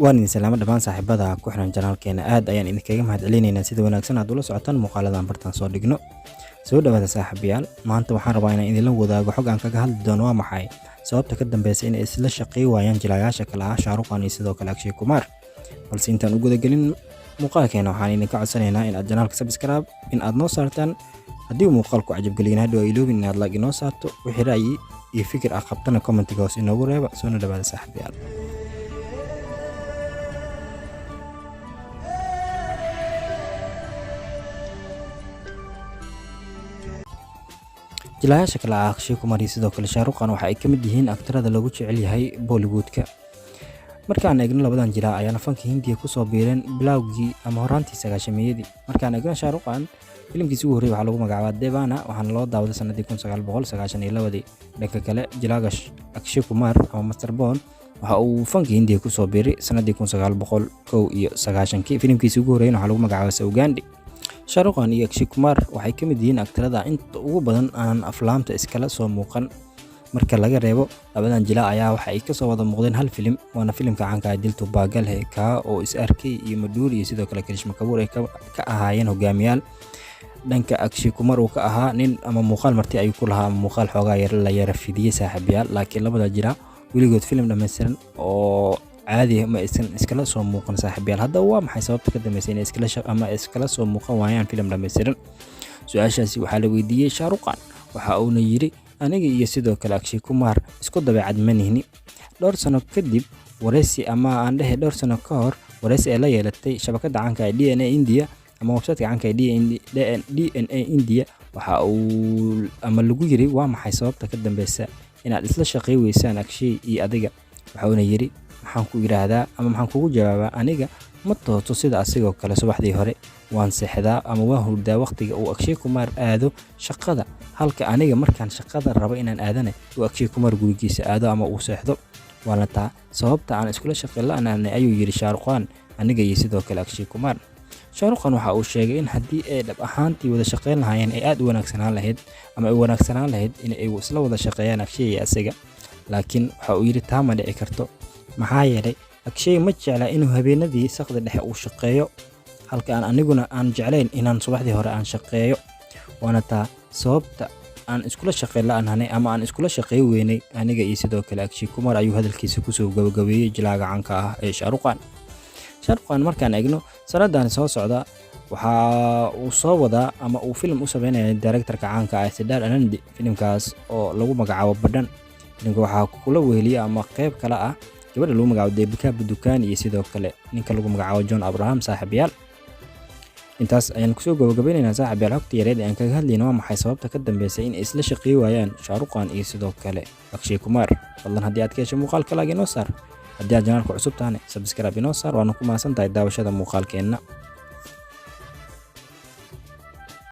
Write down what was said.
waan idin salaamo dhammaan saaxiibada ku xiran janaalkeena aad ayaan idinkaga mahadcelinaynaa sida wanaagsan aad ula socotaan muuqaaladan bartan soo dhigno soo dhawaada saaxiibayaal maanta waxaan rabaa inaan idinla wadaago xog aan kaga hadli doono waa maxay sababta ka dambaysa in ay isla shaqeey waayaan jilayaasha kale ah Shah Rukh Khan iyo sidoo kale Akshay Kumar balse intaan u guda gelin muuqaalkeena waxaan idinka codsanaynaa in aad janaalka subscribe in aad noo saartaan haddii muuqaalku cajab gelin hadhow ay iloobin in aad like inoo saarto wixii ra'yi iyo fikir ah qabtana commentiga hoos inoogu reeba soo dhawaada saaxiibayaal jilayaasha kale ah Akshay Kumar iyo sidoo kale Shah Rukh Khan waxa ay ka mid yihiin aktarada lagu jecel yahay Bollywoodka markaan eegno labadan jilaa ayaana fanka Hindiya ku soo biireen bilowgii ama horaantii sagaashameeyadii markaan eegno Shah Rukh Khan filimkiisa ugu horreeyay waxa lagu magacaabaa Devana waxaana loo daawaday sanadii 1992 dhanka kale jilaaga Akshay Kumar ama Master Bond waxa uu fanka Hindiya ku soo biiray sanadii 1991 filimkiisa ugu horreeyay waxa lagu magacaabaa Saugandi Shah Rukh Khan iyo Akshay Kumar waxay ka mid yihiin aktarada inta ugu badan aan aflaamta iskala soo muuqan marka laga reebo labadan jilaa ayaa waxa ay ka soo wada muuqdeen hal filim waana filimka caanka ah Dil To Pagal Hai ka oo is arkay iyo Madhuri iyo sidoo kale Karishma Kapoor ay ka ahaayeen hogaamiyaal dhanka Akshay Kumar uu ka ahaa nin ama muuqaal marti ay ku lahaa muuqaal xoogaa yar la yara fidiyay saaxiibayaal laakiin labada jilaa weligood filim dhameystiran oo caadi ma aysan iskala soo muuqan saaxiibayaal hadda waa maxay sababta ka dambaysa in iskala soo muuqan waayaan filim dhameystiran su'aashaasi waxaa la weydiiyay Shah Rukh Khan waxa uuna yiri aniga iyo sidoo kale Akshay Kumar isku dabeecad ma nihni dhowr sano kadib wareysi ama aan dhahay dhowr sano ka hor wareysi ay la yeelatay shabakada caanka ah DNA India ama website caanka ah DNA India waxa uu ama lagu yiri waa maxay sababta ka dambaysa inaad isla shaqeey weysaan Akshay iyo adiga waxa uuna yiri maxaan ku yiraahdaa ama maxaan kugu jawaabaa aniga ma tooto sida asigoo kale subaxdii hore waan seexdaa ama waan hurdaa waqtiga uu Akshay Kumar aado shaqada halka aniga markaan shaqada rabo inaan aadana uu Akshay Kumar gurigiisa aado ama uu seexdo waana taa sababta aan iskula shaqeyn la'aanay ayuu yiri Shah Rukh Khan aniga iyo sidoo kale Akshay Kumar Shah Rukh Khan waxa uu sheegay in haddii ay dhab ahaantii wada shaqeyn lahaayeen ay aad u wanaagsanaan lahayd ama ay wanaagsanaan lahayd in ay isla wada shaqeeyaan Akshay iyo asiga laakiin waxa uu yiri taa ma dhici karto maxaa yeelay Akshay ma jecla inuu habeenadii saqda dhexe uu shaqeeyo halka aniguna aan jeclayn inaan subaxdii hore aan shaqeeyo waana taa sababta aan iskula shaqeyn la'aanay ama aan iskula shaqeey weynay aniga iyo sidoo kale Akshay Kumar ayuu hadalkiisa ku soo gabagabeeyay jilaaga caanka ah ee Shah Rukh Khan Shah Rukh Khan markaan eegno sanadan soo socda waxa uu soo wadaa ama uu film u sameeyay directorka caanka ah Siddharth Anand filimkaas oo lagu magacaabo Badhan ninka waxa kula weheliyay ama qayb kale ah gabadha lagu magacaabo Deepika Padukone iyo sidoo kale ninka lagu magacaabo John Abraham saaxiibayaal intaas ayaan kusoo gabagabaynaynaa saaxiibayaal xogta yareed ee aan kaga hadlayno waa maxay sababta ka dambaysa in isla shaqeey waayaan Shah Rukh Khan iyo sidoo kale Akshay Kumar fadlan haddii aad ka hesho muuqaalka like inoo saar haddii aad janaalka cusub tahay subscribe inoo saar waana ku mahadsantahay daawashada muuqaalkeena